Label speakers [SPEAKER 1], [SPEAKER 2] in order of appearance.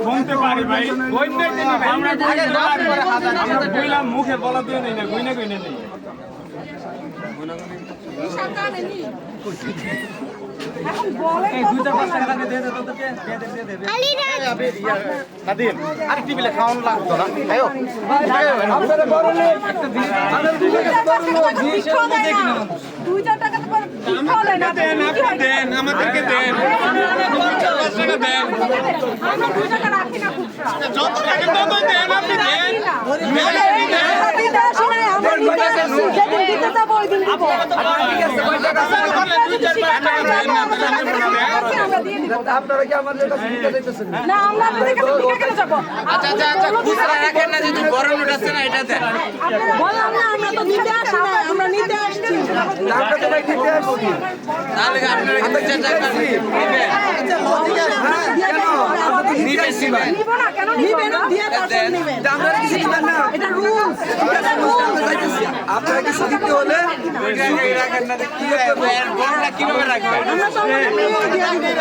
[SPEAKER 1] ঘুমতে পারি ভাই, আমরা মুখে বলা দিয়ে নেই না, গুইনা গুইনা নেই। আমাদেরকে দেন, যত টাকা তত দেন, আপনি দেন।
[SPEAKER 2] আপনারা কি আমার
[SPEAKER 3] না আমরা কেন যাবো?
[SPEAKER 4] আচ্ছা খুচরা রাখেন না, যদি বড় নোট আছে না এটা দেন।
[SPEAKER 3] বললাম না আমরা তো নিতে আসি না, আমরা নিতে আসছি।
[SPEAKER 4] তাহলে আপনারা কি 2-4 টাকা নেবেন?
[SPEAKER 3] নিব না কেন নিবেন? দিয়ে তারপর নিবেন। এটা রুলস, এটা রুলস।
[SPEAKER 2] আপনারা কিছু দিতে হলে
[SPEAKER 4] রাখেন না, কি বড়টা কিভাবে রাখবেন?
[SPEAKER 3] আমরা তো আমাদের নিয়ে দিয়ে দিবেন।